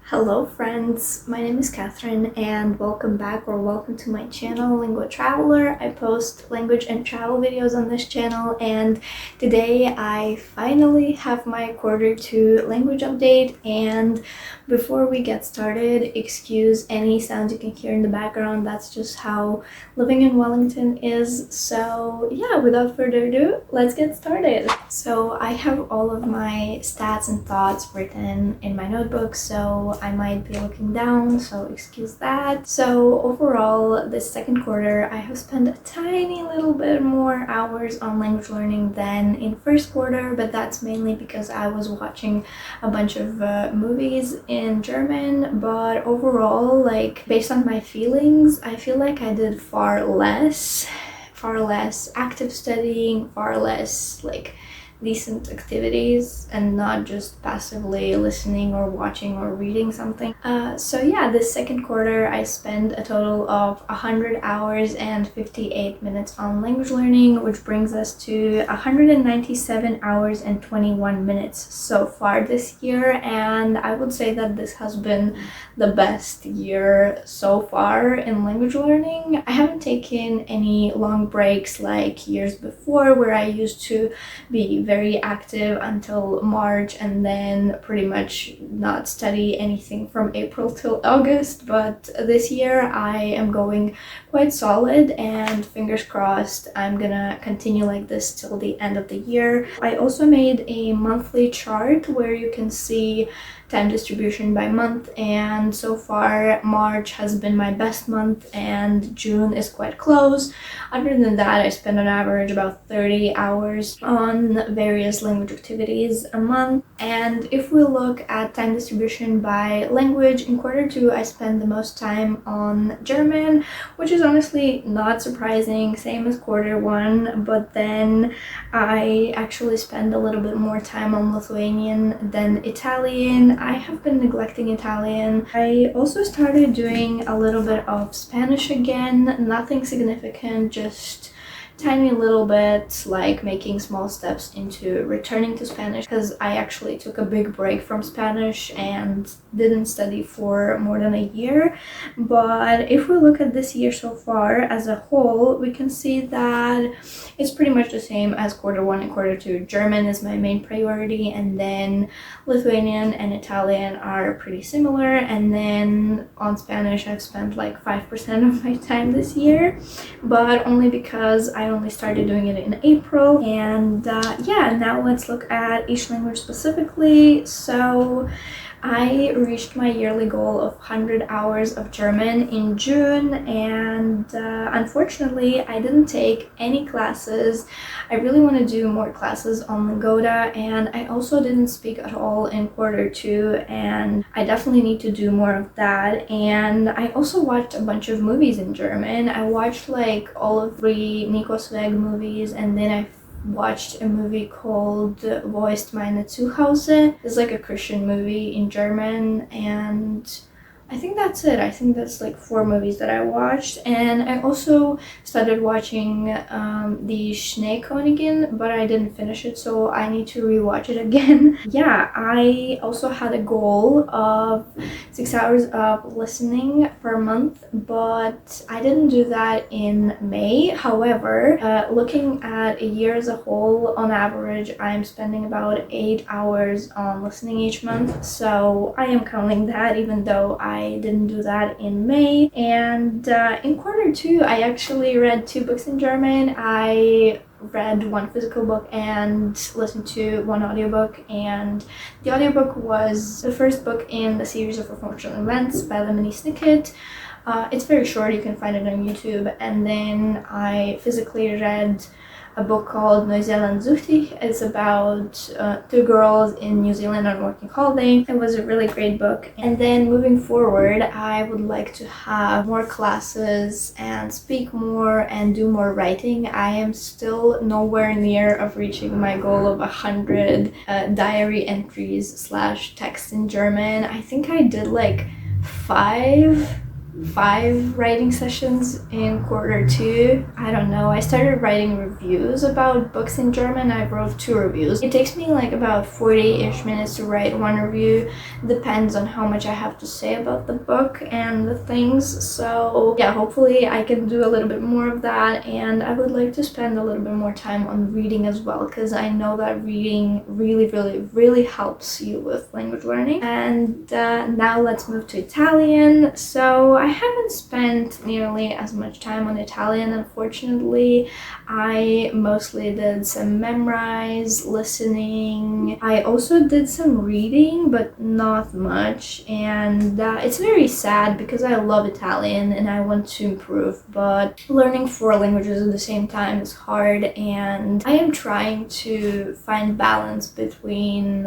Hello friends, my name is Catherine and welcome back or welcome to my channel Lingua Traveler. I post language and travel videos on this channel and today I finally have my quarter 2 language update. And before we get started, excuse any sounds you can hear in the background. That's just how living in Wellington is. So yeah, without further ado, let's get started. So I have all of my stats and thoughts written in my notebook, so I might be looking down, so excuse that. So overall, this second quarter, I have spent a tiny little bit more hours on language learning than in first quarter, but that's mainly because I was watching a bunch of movies in German. But overall, like based on my feelings, I feel like I did far less active studying, far less like decent activities, and not just passively listening or watching or reading something. So yeah, this second quarter I spent a total of 100 hours and 58 minutes on language learning, which brings us to 197 hours and 21 minutes so far this year. And I would say that this has been the best year so far in language learning. I haven't taken any long breaks like years before, where I used to be very active until March and then pretty much not study anything from April till August. But this year I am going quite solid, and fingers crossed I'm gonna continue like this till the end of the year. I also made a monthly chart where you can see time distribution by month, and so far March has been my best month and June is quite close. Other than that, I spend on average about 30 hours on various language activities a month. And if we look at time distribution by language, in quarter 2 I spend the most time on German, which is honestly not surprising, same as quarter 1, but then I actually spend a little bit more time on Lithuanian than Italian. I have been neglecting Italian. I also started doing a little bit of Spanish again, nothing significant, just tiny little bit, like making small steps into returning to Spanish, because I actually took a big break from Spanish and didn't study for more than a year. But if we look at this year so far as a whole, we can see that it's pretty much the same as quarter 1 and quarter 2. German is my main priority, and then Lithuanian and Italian are pretty similar, and then on Spanish I've spent like 5% of my time this year, but only because I only started doing it in April. And yeah, now let's look at each language specifically. So I reached my yearly goal of 100 hours of German in June, and unfortunately I didn't take any classes. I really want to do more classes on Lingoda, and I also didn't speak at all in quarter 2, and I definitely need to do more of that. And I also watched a bunch of movies in German. I watched like all of 3 Nikos Weg movies, and then I watched a movie called Wo ist meine Zuhause. It's like a Christian movie in German, and I think that's it. I think that's like 4 movies that I watched. And I also started watching the Schneekönigin, but I didn't finish it, so I need to rewatch it again. Yeah, I also had a goal of 6 hours of listening per month, but I didn't do that in May. However, looking at a year as a whole, on average I'm spending about 8 hours on listening each month, so I am counting that, even though I didn't do that in May. And in quarter 2 I actually read 2 books in German. I read 1 physical book and listened to 1 audiobook, and the audiobook was the first book in the series of Unfortunate Events by Lemony Snicket. It's very short, you can find it on YouTube. And then I physically read a book called Neuseeland Süchtig. It's about 2 girls in New Zealand on working holiday. It was a really great book. And then moving forward, I would like to have more classes and speak more and do more writing. I am still nowhere near of reaching my goal of 100 diary entries / texts in German. I think I did like 5 5 writing sessions in quarter 2. I don't know, I started writing reviews about books in German. I wrote 2 reviews. It takes me like about 40-ish minutes to write 1 review. Depends on how much I have to say about the book and the things. So yeah, hopefully I can do a little bit more of that, and I would like to spend a little bit more time on reading as well, because I know that reading really helps you with language learning. And now let's move to Italian. So I haven't spent nearly as much time on Italian, unfortunately. I mostly did some memorize, listening. I also did some reading, but not much. And it's very sad because I love Italian and I want to improve, but learning 4 languages at the same time is hard, and I am trying to find balance between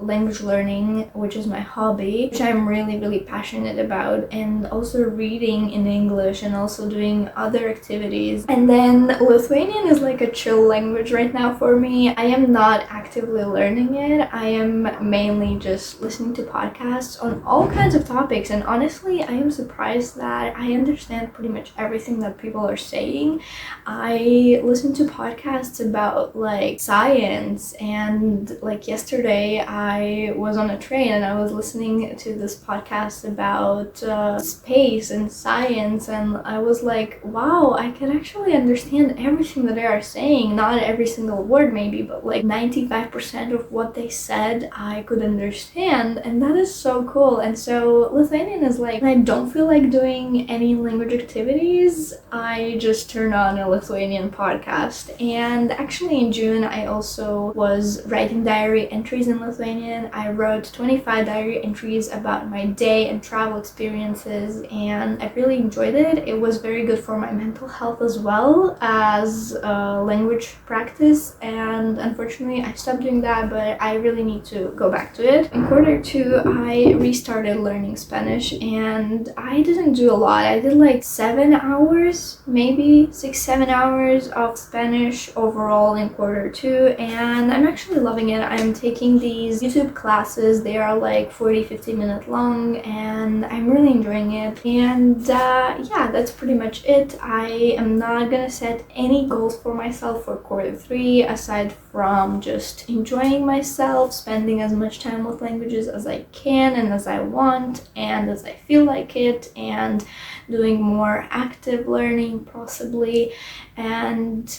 language learning, which is my hobby, which I'm really passionate about, and also reading in English and also doing other activities. And then Lithuanian is like a chill language right now for me. I am not actively learning it. I am mainly just listening to podcasts on all kinds of topics, and honestly I am surprised that I understand pretty much everything that people are saying. I listen to podcasts about like science, and like yesterday I was on a train and I was listening to this podcast about space and science, and I was like, wow, I can actually understand everything that they are saying. Not every single word maybe, but like 95% of what they said I could understand, and that is so cool. And so Lithuanian is like, when I don't feel like doing any language activities, I just turn on a Lithuanian podcast. And actually in June I also was writing diary entries in Lithuanian. I wrote 25 diary entries about my day and travel experiences, and I really enjoyed it. It was very good for my mental health as well as language practice, and unfortunately I stopped doing that, but I really need to go back to it. In quarter 2 I restarted learning Spanish, and I didn't do a lot. I did like 7 hours, maybe 6-7 hours of Spanish overall in quarter 2, and I'm actually loving it. I'm taking these YouTube classes. They are like 40-50 minutes long, and I'm really enjoying it. And yeah, that's pretty much it. I am not gonna set any goals for myself for quarter 3 aside from just enjoying myself, spending as much time with languages as I can and as I want and as I feel like it, and doing more active learning possibly. And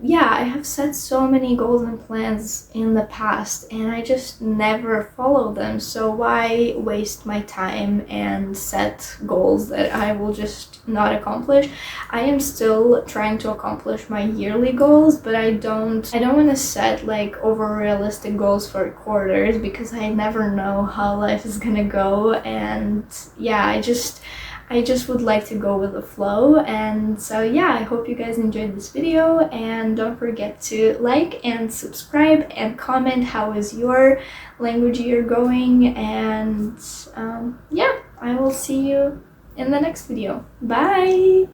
yeah, I have set so many goals and plans in the past and I just never follow them, so why waste my time and set goals that I will just not accomplish? I am still trying to accomplish my yearly goals, but I don't want to set like over realistic goals for quarters because I never know how life is gonna go. And yeah, I just would like to go with the flow. And so yeah, I hope you guys enjoyed this video, and don't forget to like and subscribe and comment how is your language year going. And yeah, I will see you in the next video. Bye!